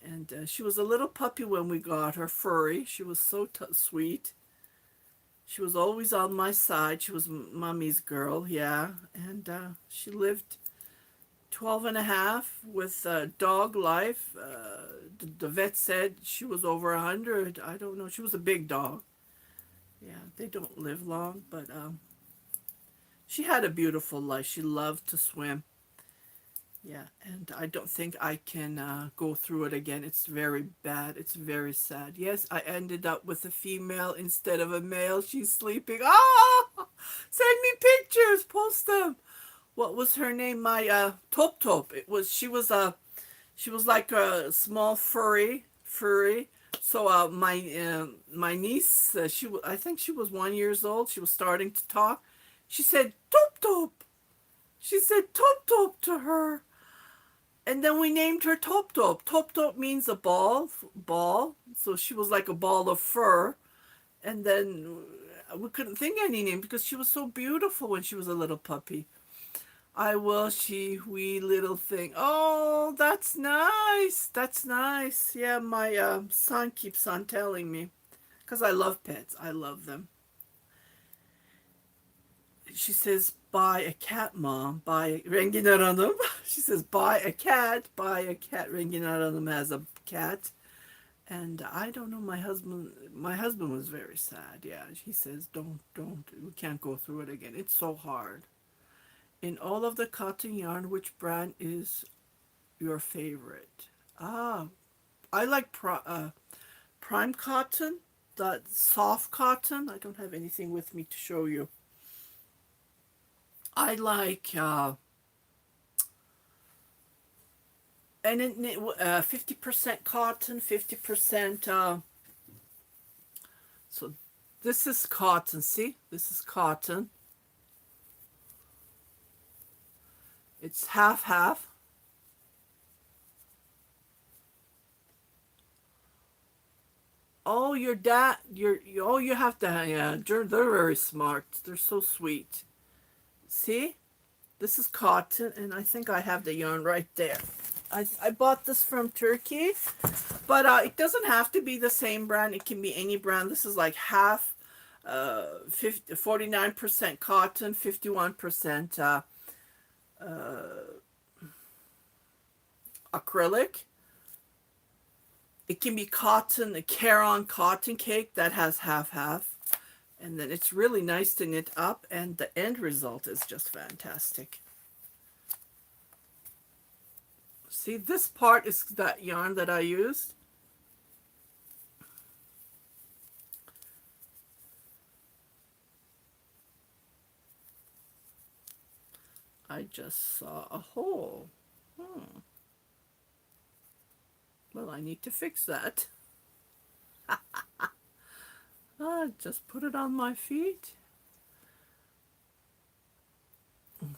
And she was a little puppy when we got her, furry. She was so sweet. She was always on my side. She was mommy's girl, yeah. And she lived 12 and a half with dog life. The vet said she was over 100. I don't know. She was a big dog. Yeah, they don't live long, but she had a beautiful life. She loved to swim. Yeah, and I don't think I can go through it again. It's very bad. It's very sad. Yes, I ended up with a female instead of a male. She's sleeping. Ah! Send me pictures. Post them. What was her name? My Top Top. She was like a small furry. So my niece, I think she was 1 years old. She was starting to talk. She said Top Top. She said Top Top to her. And then we named her Top Top. Top Top means a ball. So she was like a ball of fur. And then we couldn't think any name because she was so beautiful when she was a little puppy. I will, she, wee little thing. Oh, that's nice. That's nice. Yeah, my son keeps on telling me because I love pets. I love them. She says, buy a cat, mom. Buy Renginer Hanım. She says, buy a cat. Buy a cat. Renginer Hanım has a cat. And I don't know, my husband was very sad. Yeah, he says, don't, we can't go through it again. It's so hard. In all of the cotton yarn, which brand is your favorite? Ah, I like Prime Cotton, that soft cotton. I don't have anything with me to show you. I like and 50% cotton, 50%. So this is cotton. See, this is cotton. It's half half. Oh, your dad, oh, you have to, yeah, they're very smart. They're so sweet. See, this is cotton, and I think I have the yarn right there. I bought this from Turkey, but it doesn't have to be the same brand. It can be any brand. This is like half, 49% cotton, 51% acrylic. It can be cotton, a Caron cotton cake that has half half. And then it's really nice to knit up, and the end result is just fantastic. See, this part is that yarn that I used. I just saw a hole. Well, I need to fix that. Just put it on my feet.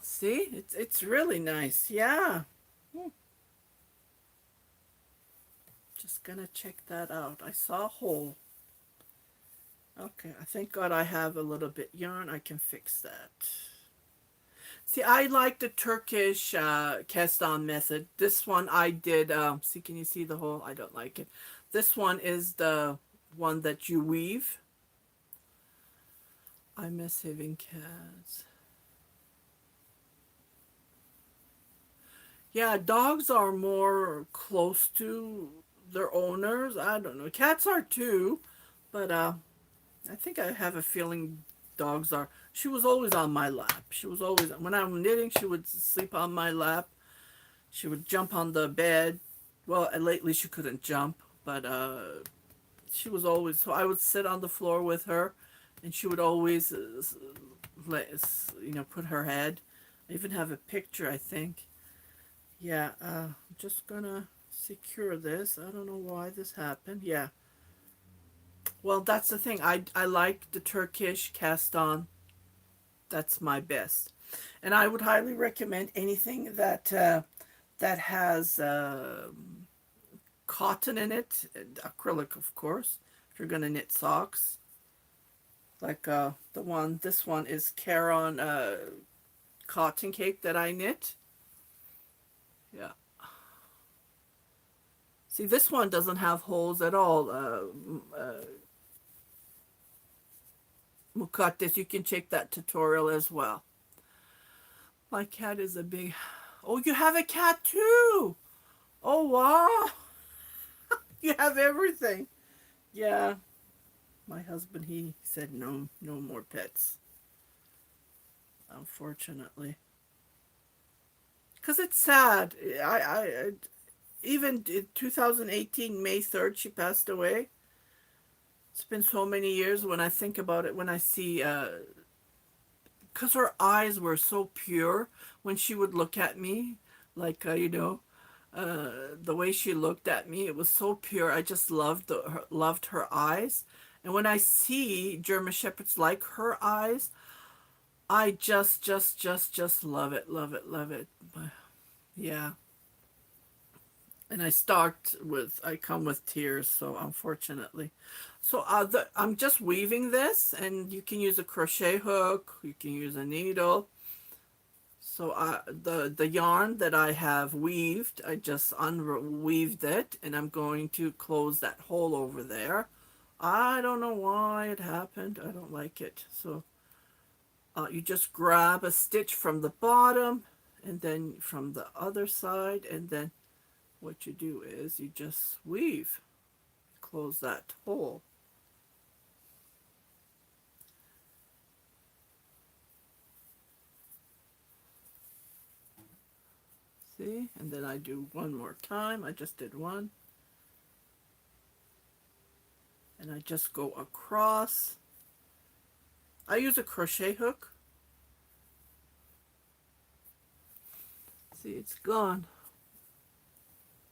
See, it's really nice. Yeah. Just gonna check that out. I saw a hole. Okay, I thank God I have a little bit yarn. I can fix that. See, I like the Turkish cast on method. This one I did, see, can you see the hole? I don't like it. This one is the one that you weave. I miss having cats. Yeah, dogs are more close to their owners. I don't know. Cats are too, but I think I have a feeling dogs are. She was always on my lap. She was always, when I'm knitting, she would sleep on my lap. She would jump on the bed. Well, lately she couldn't jump, but she was always, so I would sit on the floor with her, and she would always put her head. I even have a picture, I think. Yeah, I'm just gonna secure this. I don't know why this happened. Yeah. Well, that's the thing. I like the Turkish cast on. That's my best. And I would highly recommend anything that has cotton in it, acrylic, of course, if you're gonna knit socks. Like this one is Caron cotton cake that I knit. Yeah. See, this one doesn't have holes at all. Mukaddes, you can check that tutorial as well. My cat is a big... Oh, you have a cat too! Oh, wow! You have everything. Yeah. My husband, he said no, no more pets. Unfortunately. Because it's sad. Even in 2018, May 3rd, she passed away. It's been so many years when I think about it, when I see, because her eyes were so pure when she would look at me, like, the way she looked at me, it was so pure. I just loved her eyes. And when I see German Shepherds like her eyes, I just love it, love it, love it. Yeah. And I come with tears, so unfortunately. So I'm just weaving this, and you can use a crochet hook, you can use a needle. So the yarn that I have weaved, I just unweaved it, and I'm going to close that hole over there. I don't know why it happened. I don't like it. So you just grab a stitch from the bottom, and then from the other side, and then what you do is you just weave, close that hole. See, and then I do one more time. I just did one, and I just go across. I use a crochet hook. See, it's gone.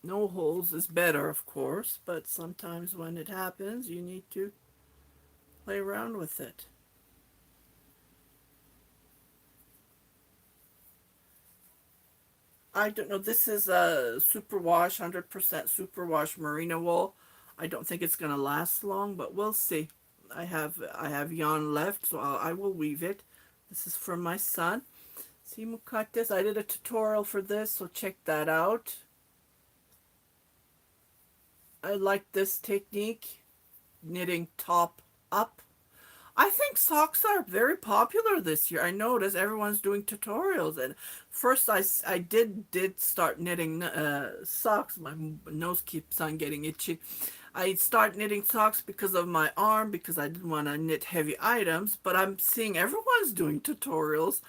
No holes is better, of course, but sometimes when it happens, you need to play around with it. I don't know. This is a superwash, 100% superwash merino wool. I don't think it's going to last long, but we'll see. I have yarn left, so I will weave it. This is for my son. See, Mukates, I did a tutorial for this, so check that out. I like this technique, knitting top up. I think socks are very popular this year. I notice everyone's doing tutorials, and first I did start knitting socks. My nose keeps on getting itchy. I start knitting socks because of my arm, because I didn't want to knit heavy items, but I'm seeing everyone's doing tutorials.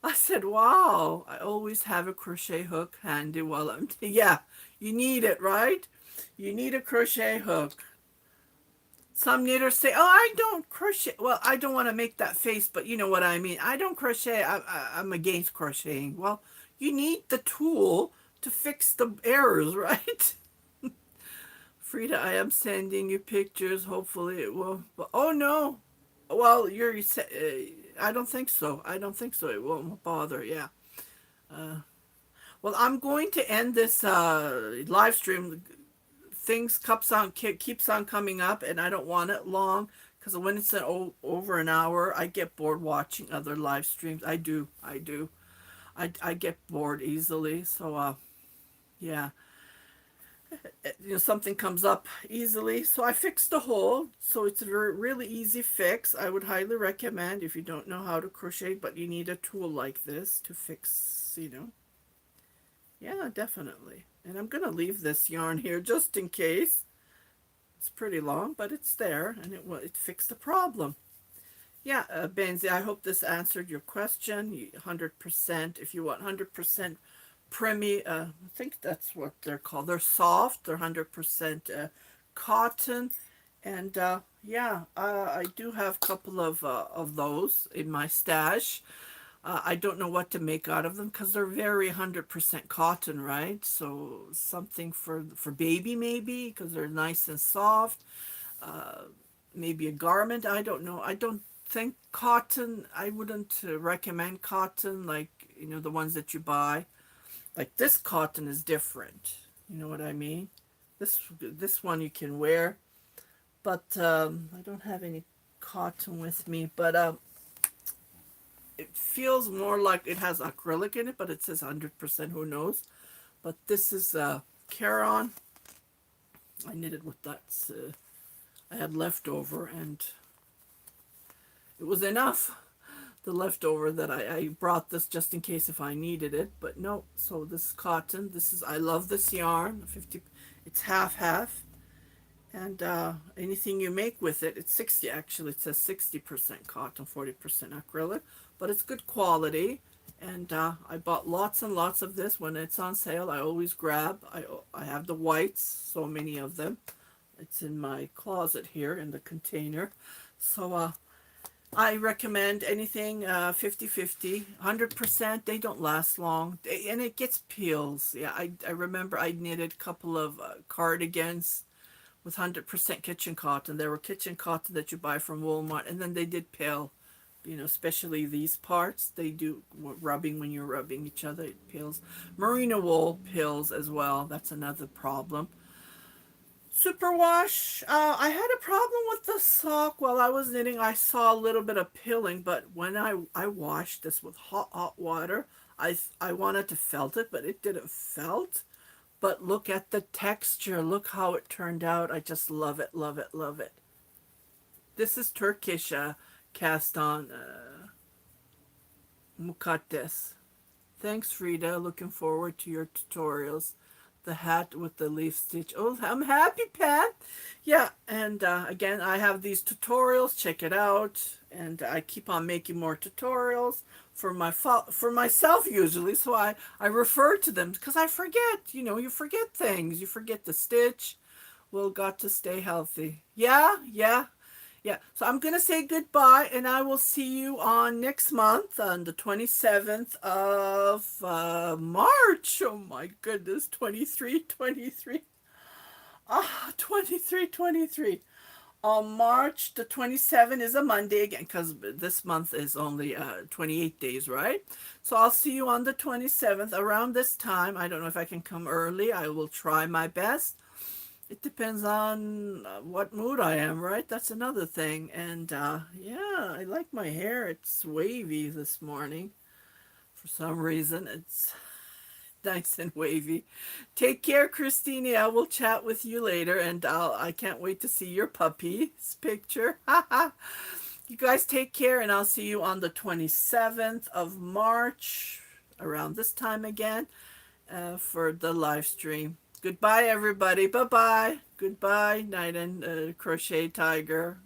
I said, wow, I always have a crochet hook handy while I'm, yeah, you need it, right? You need a crochet hook. Some knitters say, "Oh, I don't crochet." Well, I don't want to make that face, but you know what I mean. I don't crochet. I'm against crocheting. Well, you need the tool to fix the errors, right? Frida, I am sending you pictures. Hopefully it will. But, oh no. Well, I don't think so. I don't think so. It won't bother. Yeah. Uh, well, I'm going to end this live stream. Things keeps on coming up, and I don't want it long because when it's over an hour, I get bored watching other live streams. I get bored easily. So yeah, something comes up easily. So I fixed the hole. So it's a really easy fix. I would highly recommend if you don't know how to crochet, but you need a tool like this to fix. Yeah, definitely. And I'm gonna leave this yarn here just in case. It's pretty long, but it's there, and it fixed the problem. Yeah, Benzi, I hope this answered your question. 100%. If you want 100% I think that's what they're called. They're soft. They're 100% cotton, and yeah, I do have a couple of those in my stash. I don't know what to make out of them because they're very 100% cotton, right? So something for baby maybe because they're nice and soft. Uh, Maybe a garment. I don't know. I don't think cotton. I wouldn't recommend cotton like the ones that you buy. Like this cotton is different. You know what I mean? This one you can wear, but I don't have any cotton with me. But it feels more like it has acrylic in it, but it says 100%. Who knows? But this is Caron. I knitted with that. I had leftover, and it was enough. The leftover that I brought this just in case if I needed it, but no. So this is cotton. I love this yarn. 50. It's half. And anything you make with it, it's 60 actually. It says 60% cotton, 40% acrylic, but it's good quality. And I bought lots and lots of this. When it's on sale, I always grab. I have the whites, so many of them. It's in my closet here in the container. So I recommend anything 50-50, 100%. They don't last long, and it gets peels. Yeah, I remember I knitted a couple of cardigans with 100% kitchen cotton. There were kitchen cotton that you buy from Walmart, and then they did peel. Especially these parts, they do rubbing when you're rubbing each other. It peels. Merino wool peels as well. That's another problem. Superwash. I had a problem with the sock while I was knitting. I saw a little bit of peeling, but when I washed this with hot water, I wanted to felt it, but it didn't felt. But look at the texture. Look how it turned out. I just love it, love it, love it. This is Turkish cast on Mukates. Thanks, Frida. Looking forward to your tutorials. The hat with the leaf stitch. Oh, I'm happy, Pat. Yeah, and again, I have these tutorials. Check it out. And I keep on making more tutorials for myself usually. So I refer to them because I forget. You forget things. You forget the stitch. Well, got to stay healthy. Yeah, yeah. Yeah, so I'm going to say goodbye, and I will see you on next month on the 27th of March. Oh my goodness, 23. 23. On March the 27th is a Monday again, because this month is only 28 days, right? So I'll see you on the 27th around this time. I don't know if I can come early. I will try my best. It depends on what mood I am, right? That's another thing. And yeah, I like my hair. It's wavy this morning. For some reason, it's nice and wavy. Take care, Christine. I will chat with you later, and I can't wait to see your puppy's picture. You guys take care, and I'll see you on the 27th of March around this time again for the live stream. Goodbye, everybody. Bye bye. Goodbye, Night and Crochet Tiger.